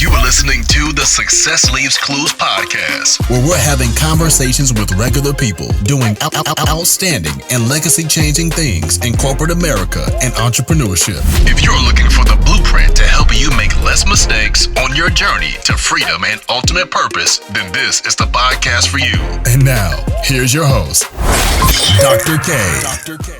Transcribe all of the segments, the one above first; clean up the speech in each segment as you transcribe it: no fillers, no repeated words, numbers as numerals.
You are listening to the Success Leaves Clues podcast, where we're having conversations with regular people doing outstanding and legacy-changing things in corporate America and entrepreneurship. If you're looking for the blueprint to help you make less mistakes on your journey to freedom and ultimate purpose, then this is the podcast for you. And now, here's your host, Dr. K. Dr. K.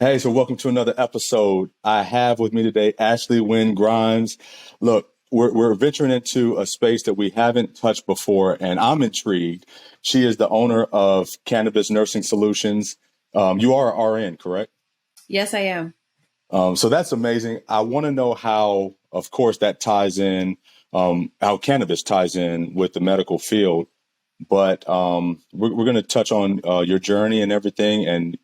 Hey, so welcome to another episode. I have with me today Ashley Wynn-Grimes. Look, we're venturing into a space that we haven't touched before, and I'm intrigued. She is the owner of Cannabis Nursing Solutions. You are an RN, correct? Yes, I am. So that's amazing. I want to know how, of course, that ties in, how cannabis ties in with the medical field. But we're going to touch on your journey and everything. And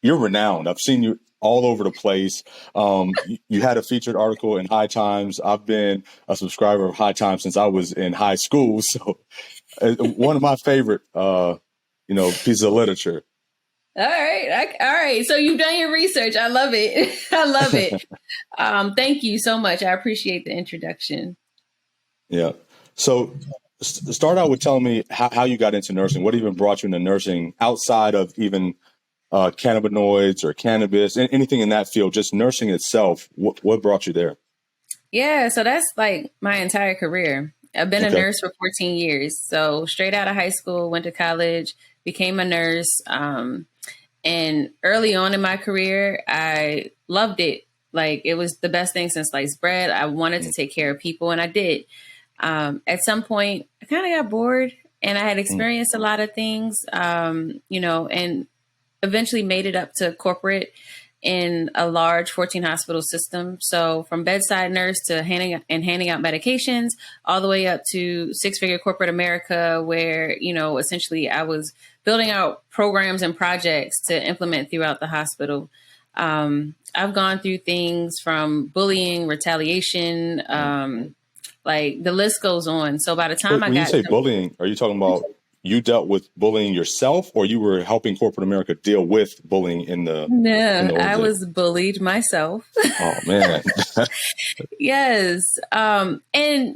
you're renowned. I've seen you all over the place. You had a featured article in High Times. I've been a subscriber of High Times since I was in high school. So one of my favorite, pieces of literature. All right. So you've done your research. I love it. I love it. Thank you so much. I appreciate the introduction. Yeah. So start out with telling me how you got into nursing. What even brought you into nursing outside of even cannabinoids or cannabis, anything in that field, just nursing itself? What brought you there? Yeah, so that's like my entire career. I've been a nurse for 14 years. So straight out of high school, went to college, became a nurse. And early on in my career, I loved it. Like, it was the best thing since sliced bread. I wanted to take care of people, and I did. At some point, I kind of got bored, and I had experienced a lot of things, and eventually made it up to corporate in a large 14 hospital system. So from bedside nurse to handing out medications, all the way up to six-figure corporate America, where, essentially I was building out programs and projects to implement throughout the hospital. I've gone through things from bullying, retaliation, like the list goes on. So by the time when you say bullying, are you talking about you dealt with bullying yourself, or you were helping corporate America deal with bullying in the? No, I was bullied myself. Oh man. Yes. And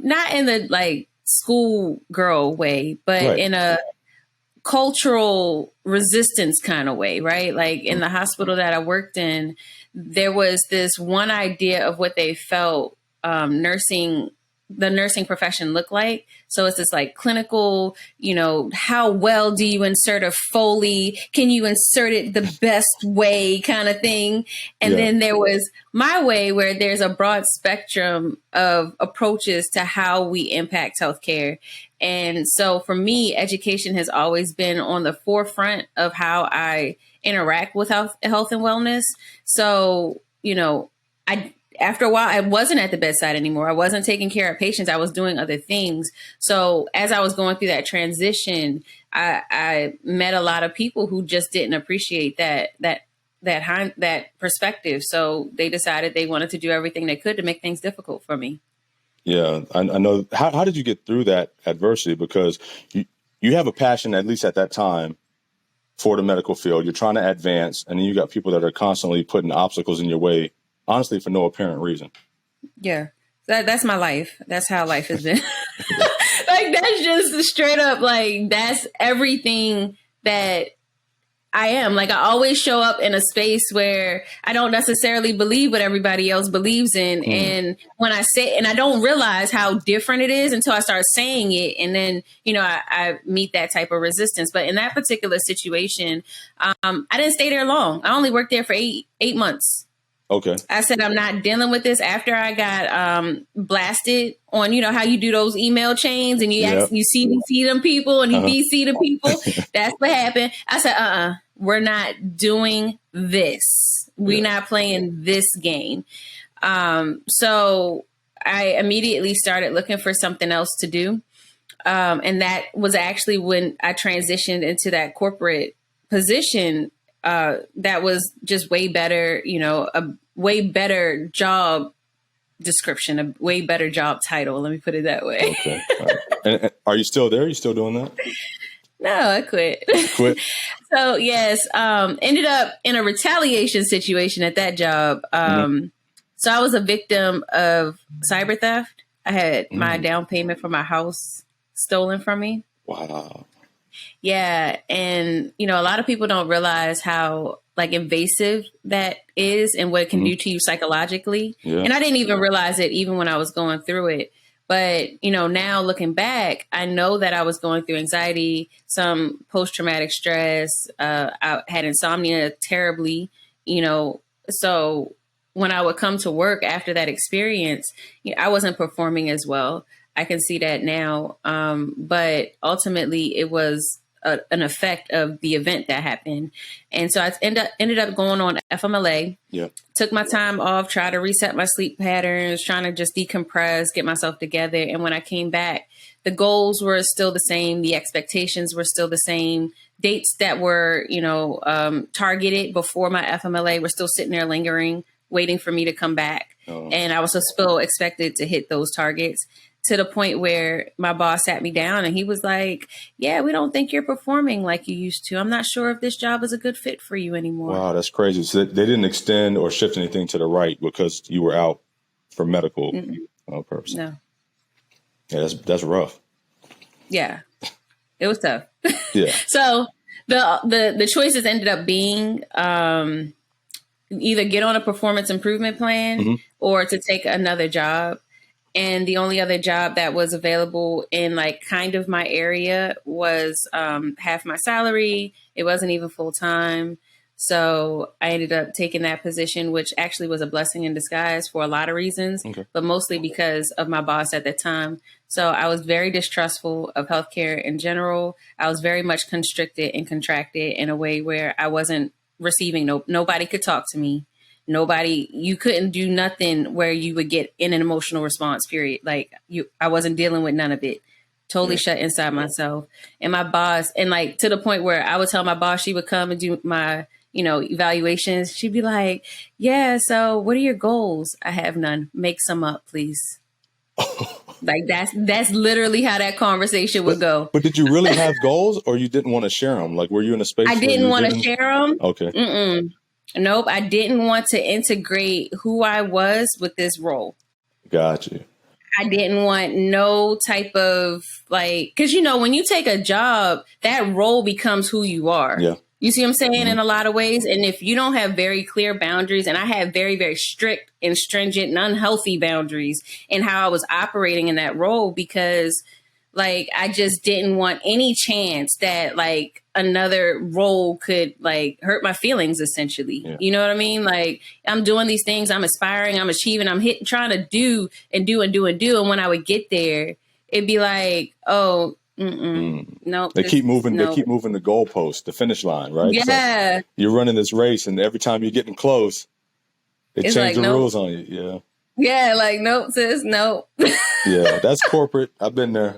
not in the school girl way, but in a cultural resistance kind of way, right? Like in the hospital that I worked in, there was this one idea of what they felt the nursing profession looked like. So it's this like clinical, how well do you insert a Foley? Can you insert it the best way kind of thing? And then there was my way, where there's a broad spectrum of approaches to how we impact healthcare. And so for me, education has always been on the forefront of how I interact with health and wellness. So, after a while, I wasn't at the bedside anymore. I wasn't taking care of patients. I was doing other things. So as I was going through that transition, I met a lot of people who just didn't appreciate that perspective. So they decided they wanted to do everything they could to make things difficult for me. Yeah, I know. How did you get through that adversity? Because you have a passion, at least at that time, for the medical field. You're trying to advance, and then you got people that are constantly putting obstacles in your way, honestly, for no apparent reason. Yeah, that's my life. That's how life has been. That's just straight up, that's everything that I am. I always show up in a space where I don't necessarily believe what everybody else believes in. And when I say, and I don't realize how different it is until I start saying it. And then, I meet that type of resistance. But in that particular situation, I didn't stay there long. I only worked there for eight months. Okay. I said, I'm not dealing with this. After I got blasted on, how you do those email chains and you CBC them people and you BC the people. That's what happened. I said, we're not doing this. We're not playing this game. So I immediately started looking for something else to do. And that was actually when I transitioned into that corporate position. That was just way better, a way better job description, a way better job title. Let me put it that way. Okay. Right. And are you still there? Are you still doing that? No, I quit. Quit? So yes, ended up in a retaliation situation at that job. So I was a victim of cyber theft. I had my down payment for my house stolen from me. Wow. Yeah. And, you know, a lot of people don't realize how like invasive that is and what it can do to you psychologically. Yeah. And I didn't even realize it even when I was going through it. But, you know, now looking back, I know that I was going through anxiety, some post-traumatic stress. I had insomnia terribly, you know, so when I would come to work after that experience, you know, I wasn't performing as well. I can see that now. But ultimately it was an effect of the event that happened. And so I ended up going on FMLA. Yeah. Took my time off, tried to reset my sleep patterns, trying to just decompress, get myself together. And when I came back, the goals were still the same. The expectations were still the same. Dates that were, you know, targeted before my FMLA were still sitting there lingering, waiting for me to come back. Oh. And I was still expected to hit those targets, to the point where my boss sat me down and he was like, yeah, we don't think you're performing like you used to. I'm not sure if this job is a good fit for you anymore. Wow, that's crazy. So they didn't extend or shift anything to the right because you were out for medical purposes. No. Yeah, that's rough. Yeah, it was tough. Yeah. So the choices ended up being either get on a performance improvement plan or to take another job. And the only other job that was available in like kind of my area was half my salary. It wasn't even full time. So I ended up taking that position, which actually was a blessing in disguise for a lot of reasons, but mostly because of my boss at the time. So I was very distrustful of healthcare in general. I was very much constricted and contracted in a way where I wasn't receiving, nobody could talk to me. You couldn't do nothing where you would get in an emotional response, period. Like I wasn't dealing with none of it. Totally shut inside myself. And my boss, and like to the point where I would tell my boss, she would come and do my, you know, evaluations. She'd be like, yeah, so what are your goals? I have none. Make some up, please. Like that's literally how that conversation would go. But did you really have goals, or you didn't want to share them? Like, were you in a space? I didn't want to share them. Okay. Nope. I didn't want to integrate who I was with this role. Got you. I didn't want no type of like, cause you know, when you take a job, that role becomes who you are. Yeah. You see what I'm saying? In a lot of ways. And if you don't have very clear boundaries, and I have very, very strict and stringent and unhealthy boundaries in how I was operating in that role, because like, I just didn't want any chance that like another role could like hurt my feelings, essentially. Yeah. You know what I mean? Like I'm doing these things, I'm aspiring, I'm achieving, I'm trying to do. And when I would get there, it'd be like, oh, no. They keep moving the goalpost, the finish line, right? Yeah. So you're running this race, and every time you're getting close, they change the rules on you. Yeah. Yeah. Like, nope, sis, nope. Yeah. That's corporate. I've been there.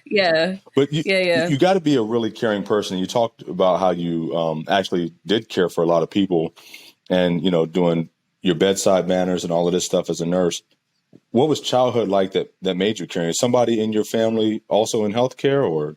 Yeah. But you got to be a really caring person. You talked about how you actually did care for a lot of people, and, you know, doing your bedside manners and all of this stuff as a nurse. What was childhood like that made you caring? Is somebody in your family also in healthcare, or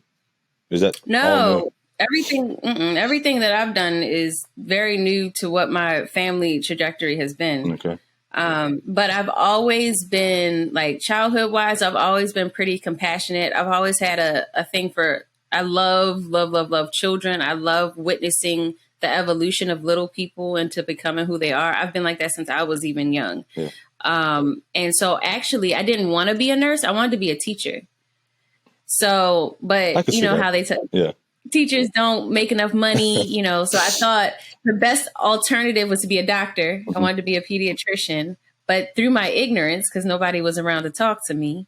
is that no? Everything that I've done is very new to what my family trajectory has been. Okay. But I've always been like childhood wise, I've always been pretty compassionate. I've always had a thing for, I love children. I love witnessing the evolution of little people into becoming who they are. I've been like that since I was even young. Yeah. And so actually I didn't want to be a nurse. I wanted to be a teacher. So, but you know how they teachers don't make enough money, you know, so I thought the best alternative was to be a doctor. I wanted to be a pediatrician, but through my ignorance, because nobody was around to talk to me,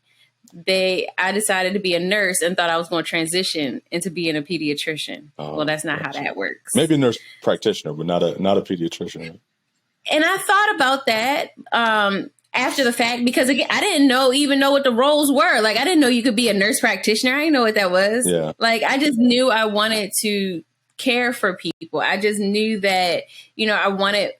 I decided to be a nurse and thought I was going to transition into being a pediatrician. Well, that's not how that works. Maybe a nurse practitioner, but not a pediatrician. And I thought about that after the fact, because again, I didn't even know what the roles were. Like, I didn't know you could be a nurse practitioner. I didn't know what that was. Yeah. Like, I just knew I wanted to care for people. I just knew that, you know, I wanted,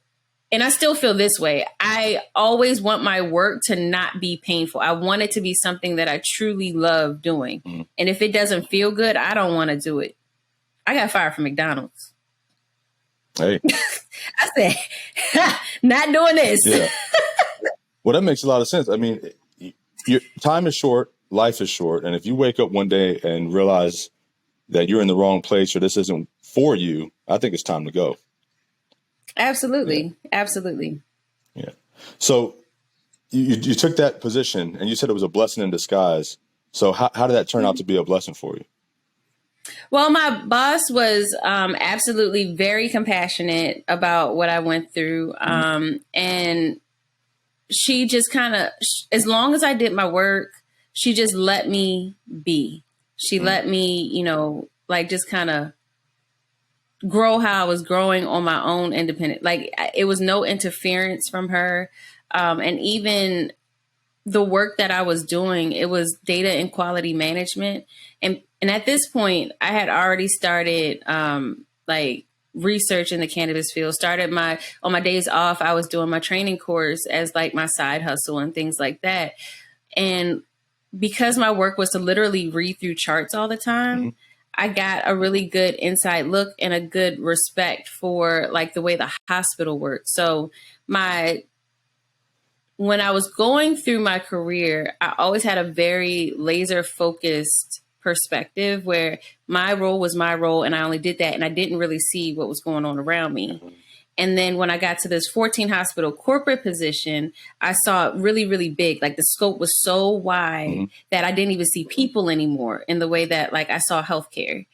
and I still feel this way. I always want my work to not be painful. I want it to be something that I truly love doing. Mm. And if it doesn't feel good, I don't want to do it. I got fired from McDonald's. Hey. I said, not doing this. Yeah. Well, that makes a lot of sense. I mean, your time is short, life is short. And if you wake up one day and realize that you're in the wrong place or this isn't for you, I think it's time to go. Absolutely. Yeah. Absolutely. Yeah. So you took that position and you said it was a blessing in disguise. So how did that turn out to be a blessing for you? Well, my boss was absolutely very compassionate about what I went through. And she just kind of, as long as I did my work, she just let me be. She let me, you know, like just kind of grow how I was growing on my own independent. Like it was no interference from her. And even the work that I was doing, it was data and quality management. And at this point I had already started like research in the cannabis field, on my days off, I was doing my training course as like my side hustle and things like that. And because my work was to literally read through charts all the time, I got a really good inside look and a good respect for like the way the hospital worked. So when I was going through my career, I always had a very laser focused perspective where my role was my role and I only did that and I didn't really see what was going on around me. And then when I got to this 14 hospital corporate position, I saw it really, really big. Like the scope was so wide that I didn't even see people anymore in the way that like I saw healthcare.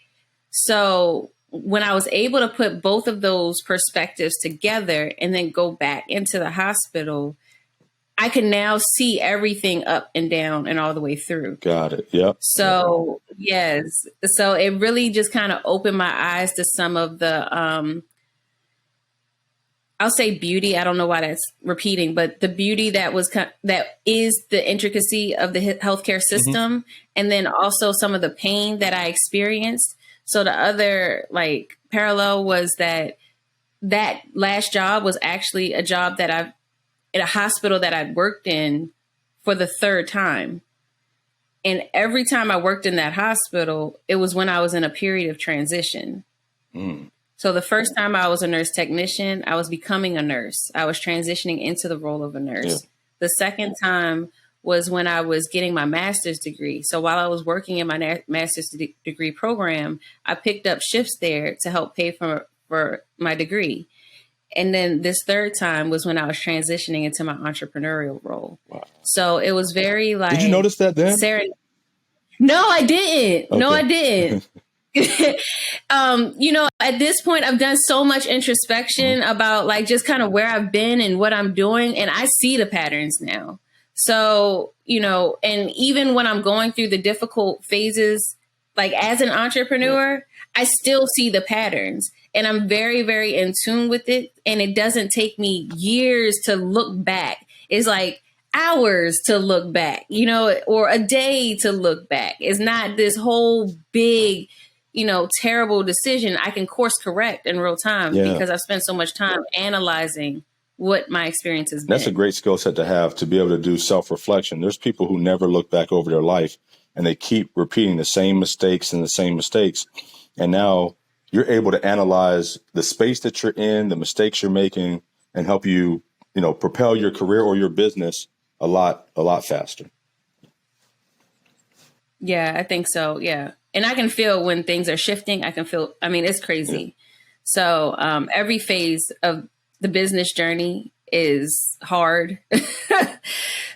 So when I was able to put both of those perspectives together and then go back into the hospital, I can now see everything up and down and all the way through. Got it. Yep. So yes. So it really just kind of opened my eyes to some of the, I'll say beauty. I don't know why that's repeating, but the beauty that is the intricacy of the healthcare system. And then also some of the pain that I experienced. So the other like parallel was that last job was actually a job that at a hospital that I'd worked in for the third time. And every time I worked in that hospital, it was when I was in a period of transition. So the first time I was a nurse technician, I was becoming a nurse. I was transitioning into the role of a nurse. Yeah. The second time was when I was getting my master's degree. So while I was working in my master's degree program, I picked up shifts there to help pay for my degree. And then this third time was when I was transitioning into my entrepreneurial role. Wow. So it was very like... Did you notice that then? No, I didn't. Okay. No, I didn't. You know, at this point, I've done so much introspection about like just kind of where I've been and what I'm doing. And I see the patterns now. So, you know, and even when I'm going through the difficult phases, like as an entrepreneur, I still see the patterns and I'm very, very in tune with it. And it doesn't take me years to look back. It's like hours to look back, you know, or a day to look back. It's not this whole big, you know, terrible decision. I can course correct in real time because I've spent so much time analyzing what my experience has been. That's a great skill set to have, to be able to do self-reflection. There's people who never look back over their life and they keep repeating the same mistakes. And now you're able to analyze the space that you're in, the mistakes you're making, and help you, you know, propel your career or your business a lot faster. Yeah, I think so. Yeah. And I can feel when things are shifting. It's crazy. Yeah. So every phase of the business journey is hard.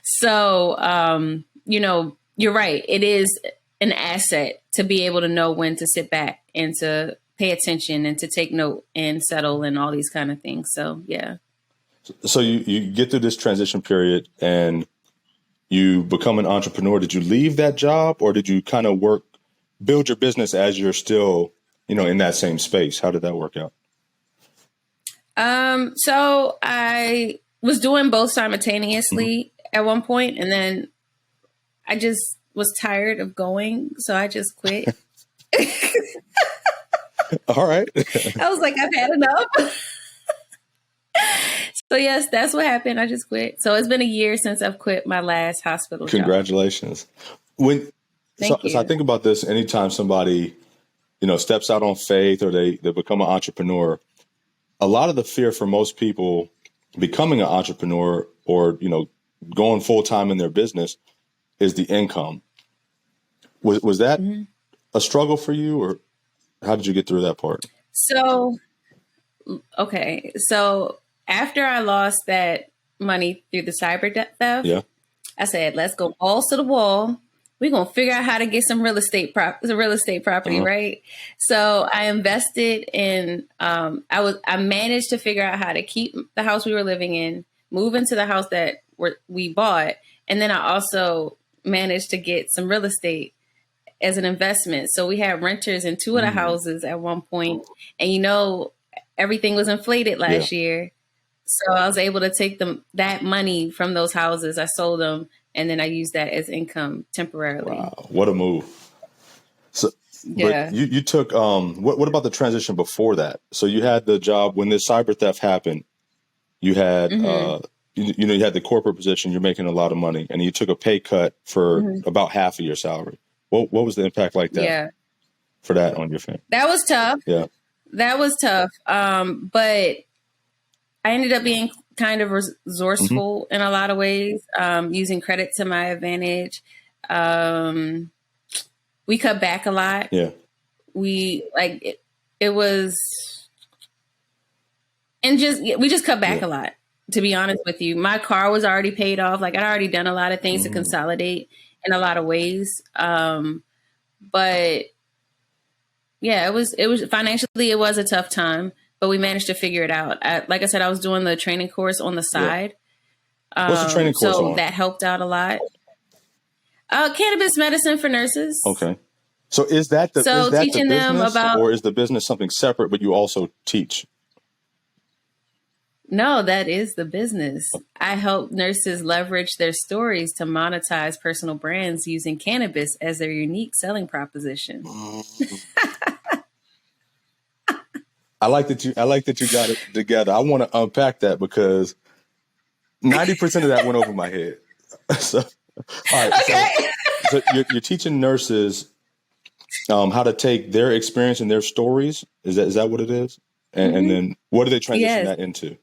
So, you know, you're right. It is an asset to be able to know when to sit back and to pay attention and to take note and settle and all these kind of things. So, yeah. So you get through this transition period and you become an entrepreneur. Did you leave that job or did you kind of build your business as you're still, you know, in that same space? How did that work out? So I was doing both simultaneously at one point, and then I just was tired of going. So I just quit. All right. I was like, I've had enough. So yes, that's what happened. I just quit. So it's been a year since I've quit my last hospital job. Congratulations. So I think about this anytime somebody, you know, steps out on faith or they become an entrepreneur. A lot of the fear for most people becoming an entrepreneur or, you know, going full time in their business is the income. Was that Mm-hmm. a struggle for you, or how did you get through that part? So, okay. So after I lost that money through the cyber theft, Yeah. I said, let's go balls to the wall. We're going to figure out how to get some real estate property, right? So I invested in, I managed to figure out how to keep the house we were living in, move into the house that we bought. And then I also managed to get some real estate as an investment. So we had renters in two of the houses at one point, and everything was inflated last year. So I was able to take that money from those houses. I sold them, and then I used that as income temporarily. Wow, what a move! So, yeah. But you took what about the transition before that? So you had the job when this cyber theft happened. You had you had the corporate position. You're making a lot of money, and you took a pay cut for about half of your salary. What was the impact like that for that on your family? That was tough. Yeah, that was tough. But I ended up being kind of resourceful in a lot of ways, using credit to my advantage. We cut back a lot. Yeah. We we just cut back a lot, to be honest with you. My car was already paid off. Like, I'd already done a lot of things to consolidate in a lot of ways. But yeah, it was financially, it was a tough time. But we managed to figure it out. Like I said, I was doing the training course on the side. What's the training course on? That helped out a lot. Cannabis medicine for nurses. Okay. So is that the teaching the them business, about, or is the business something separate, but you also teach? No, that is the business. I help nurses leverage their stories to monetize personal brands using cannabis as their unique selling proposition. I like that you got it together. I want to unpack that because 90% of that went over my head. So, all right. Okay. So you're teaching nurses how to take their experience and their stories. Is that what it is? And then what do they transition that into?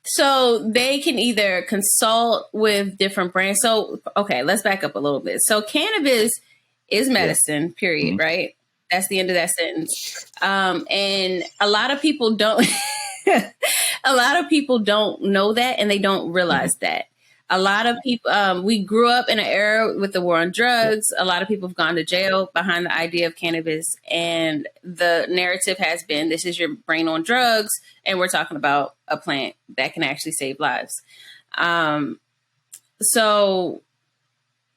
So they can either consult with different brands. So, okay, let's back up a little bit. So cannabis is medicine, period, right? That's the end of that sentence. And a lot of people don't know that, and they don't realize that. A lot of people, we grew up in an era with the war on drugs. A lot of people have gone to jail behind the idea of cannabis. And the narrative has been, this is your brain on drugs. And we're talking about a plant that can actually save lives. So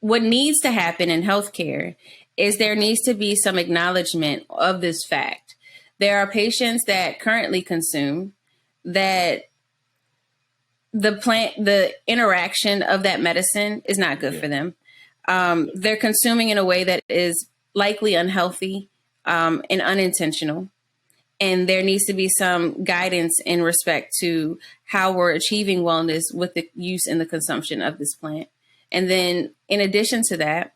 what needs to happen in healthcare is there needs to be some acknowledgement of this fact. There are patients that currently consume that the interaction of that medicine is not good for them. They're consuming in a way that is likely unhealthy and unintentional. And there needs to be some guidance in respect to how we're achieving wellness with the use and the consumption of this plant. And then in addition to that,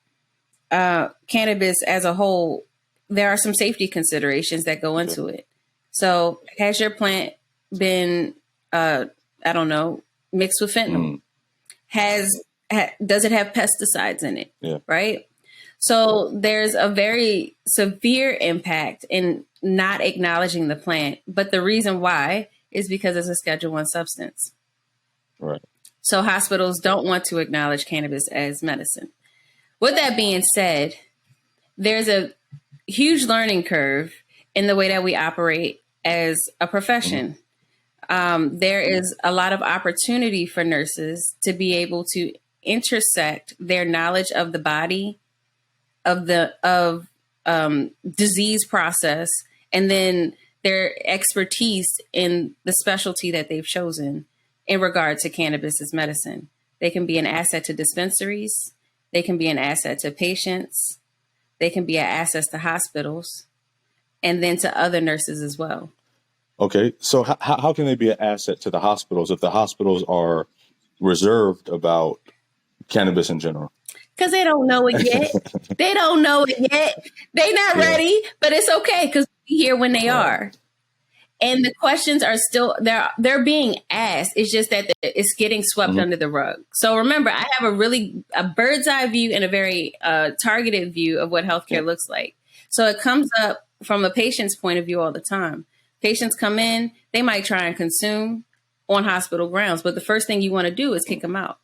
cannabis as a whole, there are some safety considerations that go into it. So has your plant been, mixed with fentanyl? Does it have pesticides in it? Yeah. Right. So there's a very severe impact in not acknowledging the plant. But the reason why is because it's a Schedule I substance. Right. So hospitals don't want to acknowledge cannabis as medicine. With that being said, there's a huge learning curve in the way that we operate as a profession. There is a lot of opportunity for nurses to be able to intersect their knowledge of the body, of disease process, and then their expertise in the specialty that they've chosen in regard to cannabis as medicine. They can be an asset to dispensaries. They can be an asset to patients. They can be an asset to hospitals, and then to other nurses as well. Okay, so how can they be an asset to the hospitals if the hospitals are reserved about cannabis in general? Because they don't know it yet. They don't know it yet. They're not ready, but it's okay because we're here when they are. And the questions are still they're being asked. It's just that it's getting swept under the rug. So remember, I have a bird's eye view and a very targeted view of what healthcare looks like. So it comes up from a patient's point of view all the time. Patients come in, they might try and consume on hospital grounds, but the first thing you want to do is kick them out.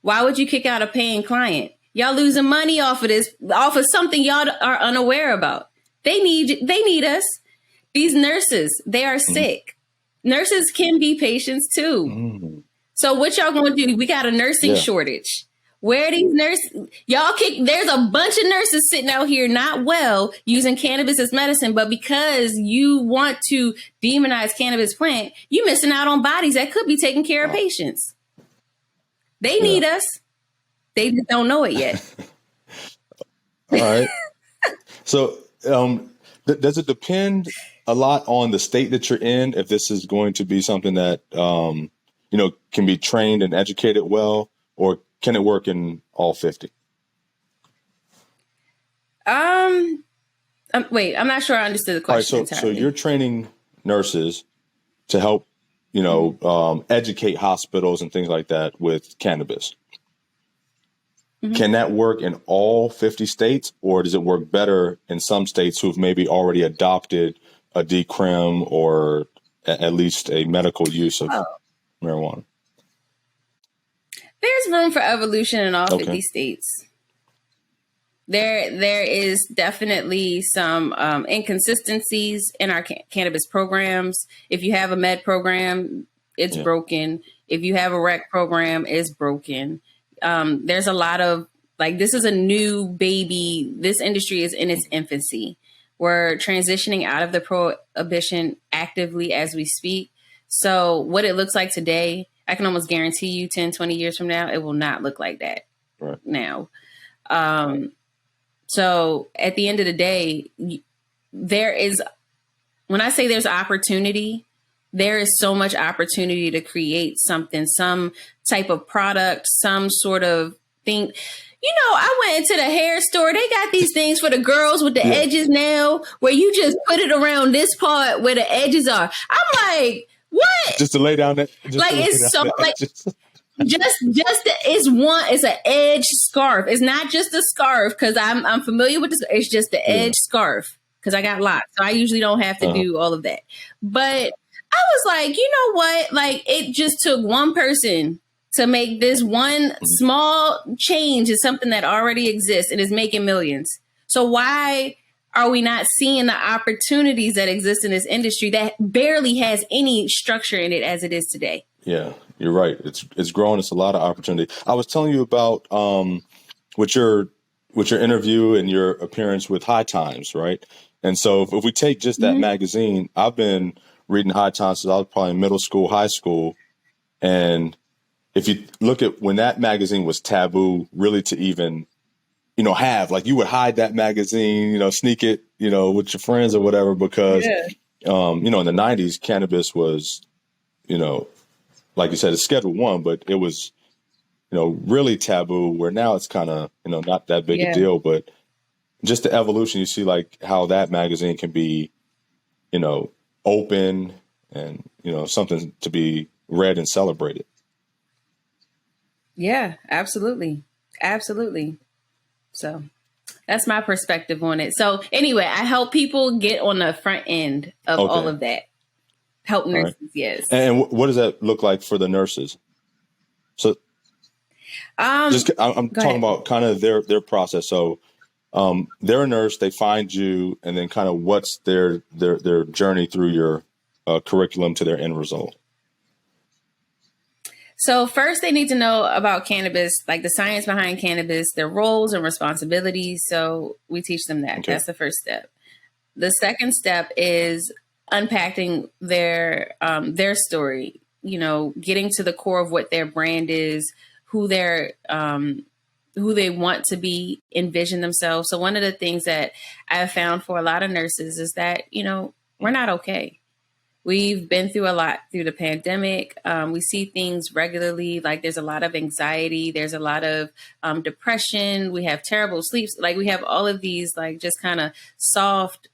Why would you kick out a paying client? Y'all losing money off of something y'all are unaware about. They need us. These nurses, they are sick. Nurses can be patients too. So what y'all going to do? We got a nursing shortage. Where are these nurses? There's a bunch of nurses sitting out here not well using cannabis as medicine, but because you want to demonize cannabis plant, you missing out on bodies that could be taking care of patients. They need us. They just don't know it yet. All right. So does it depend a lot on the state that you're in if this is going to be something that, can be trained and educated well, or can it work in all 50? Wait, I'm not sure I understood the question. All right, so you're training nurses to help, educate hospitals and things like that with cannabis. Can that work in all 50 states, or does it work better in some states who've maybe already adopted a decrim or at least a medical use of marijuana? There's room for evolution in all 50 states. There is definitely some inconsistencies in our cannabis programs. If you have a med program, it's broken. If you have a rec program, it's broken. There's a lot of this is a new baby. This industry is in its infancy. We're transitioning out of the prohibition actively as we speak. So what it looks like today, I can almost guarantee you 10, 20 years from now, it will not look like that now. So at the end of the day, when I say there's opportunity, there is so much opportunity to create something, some type of product, some sort of thing. I went into the hair store. They got these things for the girls with the edges now, where you just put it around this part where the edges are. I'm like, what? Just to lay down that. It's an edge scarf. It's not just a scarf because I'm familiar with this. It's just the edge scarf because I got lots. So I usually don't have to do all of that. But I was like, you know what? It just took one person to make this one small change in something that already exists and is making millions. So why are we not seeing the opportunities that exist in this industry that barely has any structure in it as it is today? Yeah, you're right. It's growing. It's a lot of opportunity. I was telling you about with your interview and your appearance with High Times, right? And so if we take just that magazine, I've been reading High Times since I was probably in middle school, high school. And if you look at when that magazine was taboo, really to even, have, you would hide that magazine, sneak it, with your friends or whatever, because, in the 90s, cannabis was, like you said, it's Schedule I, but it was, really taboo, where now it's kind of, not that big a deal. But just the evolution, you see how that magazine can be, open and, something to be read and celebrated. Yeah, absolutely. Absolutely. So that's my perspective on it. So anyway, I help people get on the front end of all of that. Help nurses, yes. And what does that look like for the nurses? So I'm talking about kind of their process. So they're a nurse, they find you, and then kind of what's their journey through your curriculum to their end result? So first they need to know about cannabis, the science behind cannabis, their roles and responsibilities. So we teach them that. Okay. That's the first step. The second step is unpacking their story, getting to the core of what their brand is, who they want to be, envision themselves. So one of the things that I have found for a lot of nurses is that, we're not okay. We've been through a lot through the pandemic. We see things regularly, there's a lot of anxiety. There's a lot of depression. We have terrible sleeps. We have all of these, just kind of soft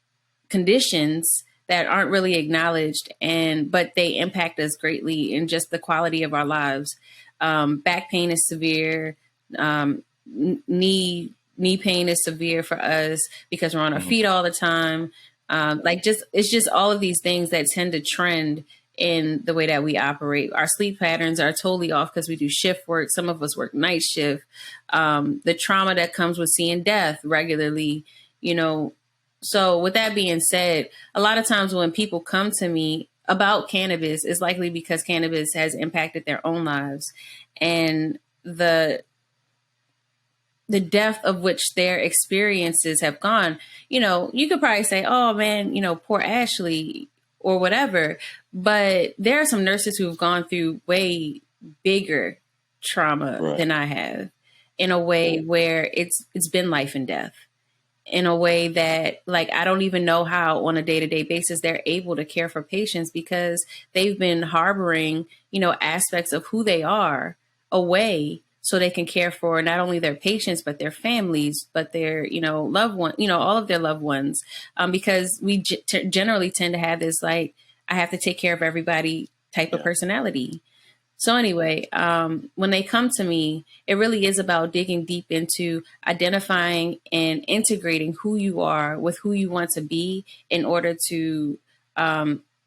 conditions that aren't really acknowledged, but they impact us greatly in just the quality of our lives. Back pain is severe. Knee pain is severe for us because we're on our feet all the time. It's just all of these things that tend to trend in the way that we operate. Our sleep patterns are totally off because we do shift work. Some of us work night shift. The trauma that comes with seeing death regularly, So with that being said, a lot of times when people come to me about cannabis, it's likely because cannabis has impacted their own lives, and the depth of which their experiences have gone. You could probably say, oh man, poor Ashley or whatever. But there are some nurses who have gone through way bigger trauma than I have, in a way where it's been life and death, in a way that, like, I don't even know how on a day-to-day basis they're able to care for patients, because they've been harboring, aspects of who they are away, so they can care for not only their patients, but their families, but their, loved one, all of their loved ones. Because we generally tend to have this, like, I have to take care of everybody type of personality. So anyway, when they come to me, it really is about digging deep into identifying and integrating who you are with who you want to be in order to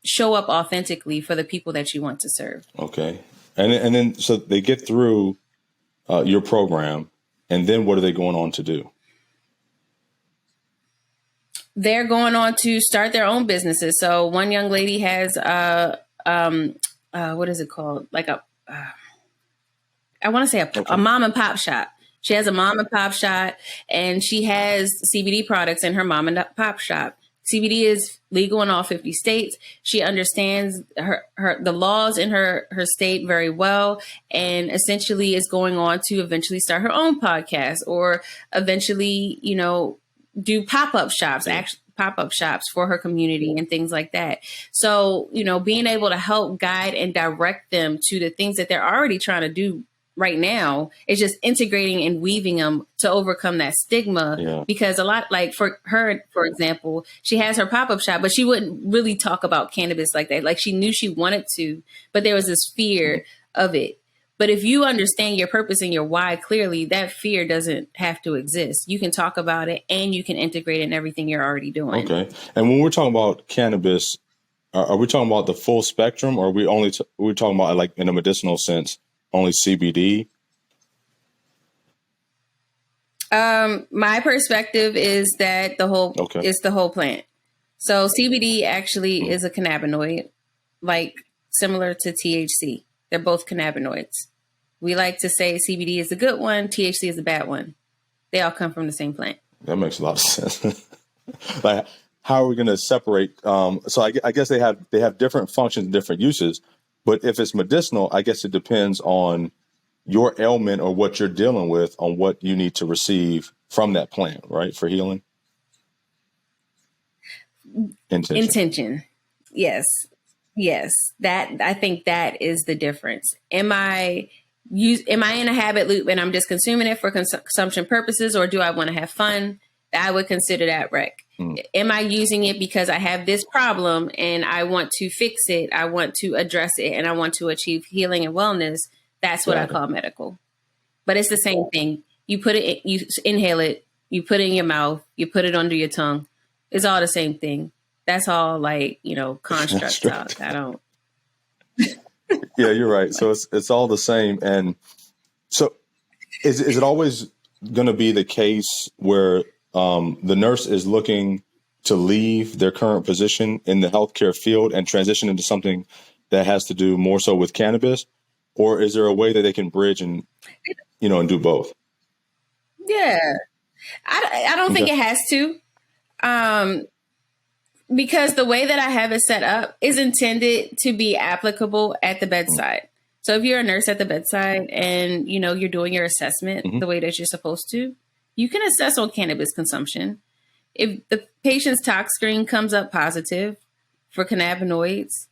show up authentically for the people that you want to serve. Okay. And then, so they get through your program, and then what are they going on to do? They're going on to start their own businesses. So one young lady has what is it called? Like I want to say a mom and pop shop. She has a mom and pop shop, and she has CBD products in her mom and pop shop. CBD is legal in all 50 states. She understands the laws in her state very well, and essentially is going on to eventually start her own podcast, or eventually, do pop-up shops, pop-up shops for her community and things like that. So, being able to help guide and direct them to the things that they're already trying to do right now is just integrating and weaving them to overcome that stigma. Yeah. Because a lot, like for her, for example, she has her pop-up shop, but she wouldn't really talk about cannabis like that. Like, she knew she wanted to, but there was this fear of it. But if you understand your purpose and your why clearly, that fear doesn't have to exist. You can talk about it, and you can integrate it in everything you're already doing. Okay. And when we're talking about cannabis, are we talking about the full spectrum, or are we only we're talking about, like, in a medicinal sense, only CBD? My perspective is that it's the whole plant. So CBD actually is a cannabinoid, like similar to THC. They're both cannabinoids. We like to say CBD is a good one, THC is a bad one. They all come from the same plant. That makes a lot of sense. Like, how are we going to separate? So I guess they have different functions and different uses. But if it's medicinal, I guess it depends on your ailment or what you're dealing with, on what you need to receive from that plant, right? For healing. Intention. Yes. I think that is the difference. Am I in a habit loop and I'm just consuming it for consumption purposes, or do I want to have fun? I would consider that rec. Am I using it because I have this problem and I want to fix it, I want to address it, and I want to achieve healing and wellness? That's what I call medical. But it's the same thing. You put it, you inhale it, you put it in your mouth, you put it under your tongue. It's all the same thing. That's all, like, construct talk. I don't. Yeah, you're right. So it's all the same. And so is it always going to be the case where the nurse is looking to leave their current position in the healthcare field and transition into something that has to do more so with cannabis? Or is there a way that they can bridge and do both? Yeah, I don't think it has to. Because the way that I have it set up is intended to be applicable at the bedside. So if you're a nurse at the bedside and, you're doing your assessment the way that you're supposed to, you can assess on cannabis consumption. If the patient's tox screen comes up positive for cannabinoids,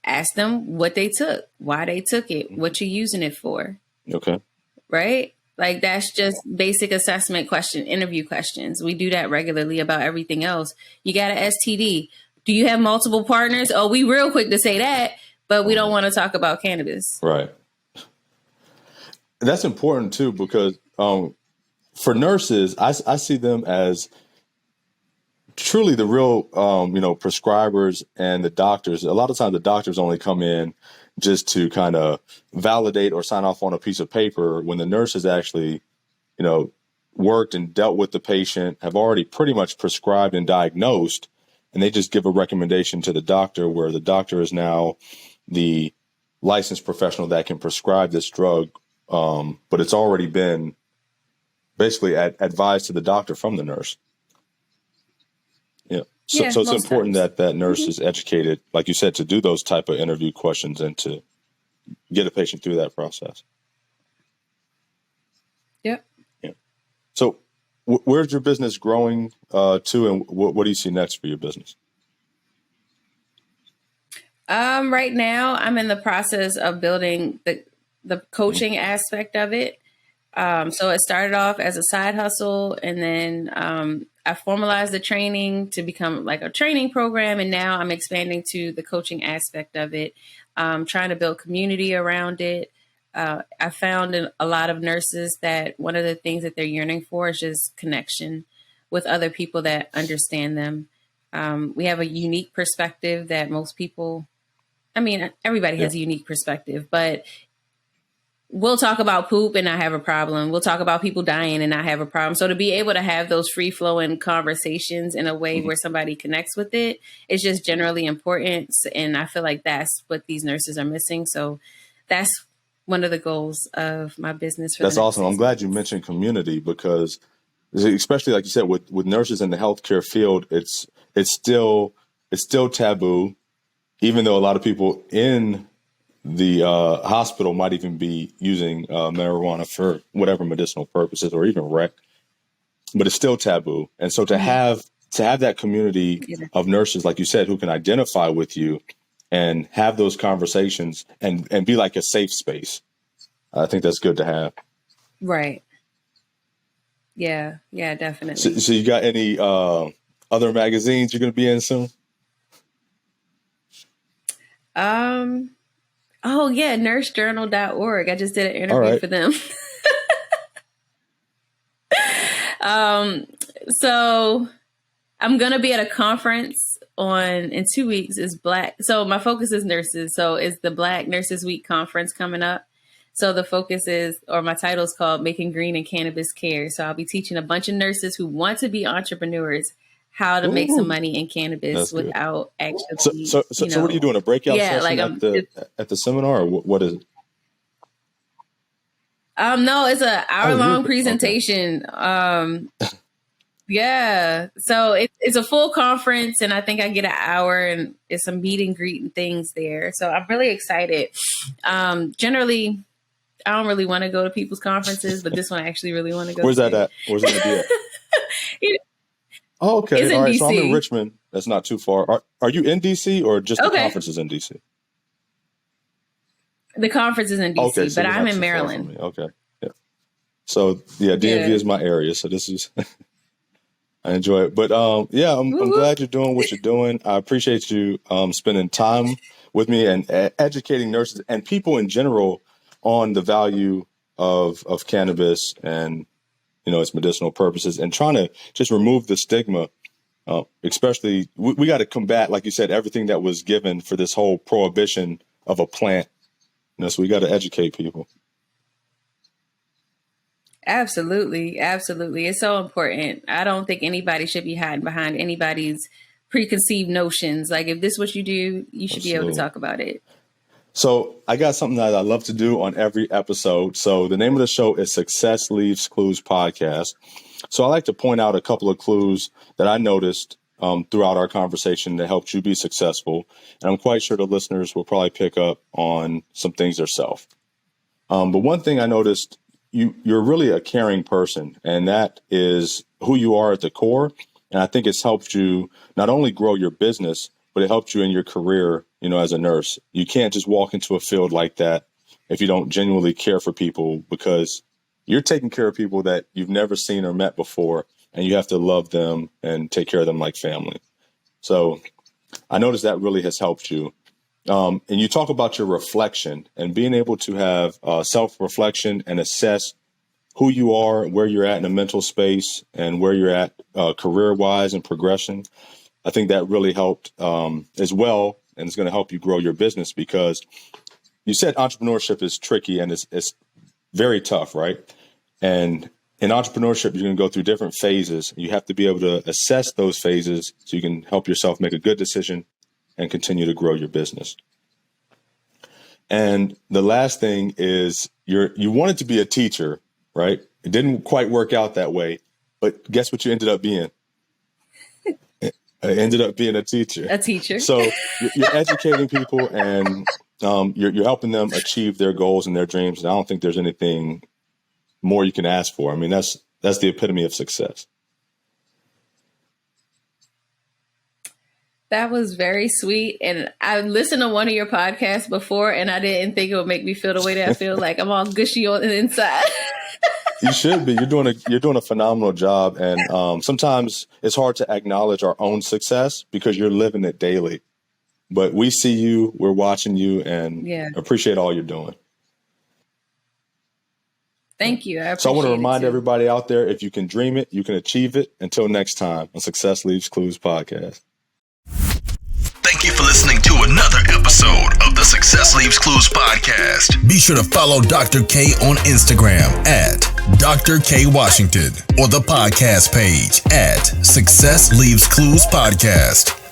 ask them what they took, why they took it, what you're using it for. Okay. Right? Like, that's just basic assessment interview questions. We do that regularly about everything else. You got an STD. Do you have multiple partners? Oh, we real quick to say that, but we don't want to talk about cannabis. Right. That's important too, because for nurses, I see them as truly the real, prescribers and the doctors. A lot of times the doctors only come in just to kind of validate or sign off on a piece of paper, when the nurses actually, worked and dealt with the patient, have already pretty much prescribed and diagnosed, and they just give a recommendation to the doctor, where the doctor is now the licensed professional that can prescribe this drug. But it's already been basically advised to the doctor from the nurse. So it's important that nurse is educated, like you said, to do those type of interview questions and to get a patient through that process. Yep. Yeah. So where's your business growing to, and what do you see next for your business? Right now, I'm in the process of building the coaching aspect of it. So it started off as a side hustle, and then I formalized the training to become like a training program. And now I'm expanding to the coaching aspect of it, trying to build community around it. I found in a lot of nurses that one of the things that they're yearning for is just connection with other people that understand them. We have a unique perspective that most people, everybody has a unique perspective, but we'll talk about poop and not have a problem. We'll talk about people dying and not have a problem. So to be able to have those free flowing conversations in a way where somebody connects with it is just generally important. And I feel like that's what these nurses are missing. So that's one of the goals of my business. That's awesome. I'm glad you mentioned community, because especially like you said, with nurses in the healthcare field, it's still taboo, even though a lot of people in the hospital might even be using marijuana for whatever medicinal purposes, or even rec, but it's still taboo. And so to have that community of nurses, like you said, who can identify with you and have those conversations and be like a safe space, I think that's good to have. Right. Yeah, definitely. So you got any other magazines you're going to be in soon? Oh yeah, nursejournal.org. I just did an interview for them. So I'm going to be at a conference in 2 weeks. So my focus is nurses. So it's the Black Nurses Week conference coming up. So the focus is, or my title is called Making Green and Cannabis Care. So I'll be teaching a bunch of nurses who want to be entrepreneurs how to make some money in cannabis without actually. So what are you doing? A breakout session at the seminar, or what is it? No, it's an hour-long presentation. Okay. Yeah. So it's a full conference, and I think I get an hour, and it's some meet and greet and things there. So I'm really excited. Generally, I don't really want to go to people's conferences, but this one I actually really want to go. Where's that at? Where's it going to be at? Oh, okay. It's all right. DC. So I'm in Richmond. That's not too far. Are you in DC, or just the conference is in DC? The conference is in DC, okay, so but I'm in Maryland. Okay. Yeah. So DMV is my area. So this is, I enjoy it. But I'm glad you're doing what you're doing. I appreciate you spending time with me and educating nurses and people in general on the value of cannabis and its medicinal purposes, and trying to just remove the stigma. Especially, we got to combat, like you said, everything that was given for this whole prohibition of a plant. So we got to educate people. Absolutely. It's so important. I don't think anybody should be hiding behind anybody's preconceived notions. Like, if this is what you do, you should be able to talk about it. So I got something that I love to do on every episode. So the name of the show is Success Leaves Clues Podcast. So I like to point out a couple of clues that I noticed throughout our conversation that helped you be successful. And I'm quite sure the listeners will probably pick up on some things themselves. But one thing I noticed, you're really a caring person, and that is who you are at the core. And I think it's helped you not only grow your business, but it helped you in your career, as a nurse. You can't just walk into a field like that if you don't genuinely care for people, because you're taking care of people that you've never seen or met before, and you have to love them and take care of them like family. So I noticed that really has helped you. And you talk about your reflection and being able to have self-reflection and assess who you are, where you're at in a mental space, and where you're at career-wise and progression. I think that really helped as well, and it's going to help you grow your business, because you said entrepreneurship is tricky and it's very tough, right? And in entrepreneurship, you're going to go through different phases. You have to be able to assess those phases so you can help yourself make a good decision and continue to grow your business. And the last thing is you wanted to be a teacher, right? It didn't quite work out that way, but guess what you ended up being? I ended up being a teacher. A teacher. So you're educating people, and you're helping them achieve their goals and their dreams. And I don't think there's anything more you can ask for. I mean, that's the epitome of success. That was very sweet. And I listened to one of your podcasts before, and I didn't think it would make me feel the way that I feel. Like I'm all gushy on the inside. You should be. You're doing a phenomenal job. And sometimes it's hard to acknowledge our own success because you're living it daily. But we see you, we're watching you, and appreciate all you're doing. Thank you. So I want to remind everybody out there, if you can dream it, you can achieve it. Until next time on Success Leaves Clues podcast. Thank you for listening to another episode of the Success Leaves Clues podcast. Be sure to follow Dr. K on Instagram at Dr. K Washington or the podcast page at Success Leaves Clues Podcast.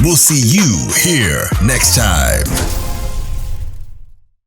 We'll see you here next time.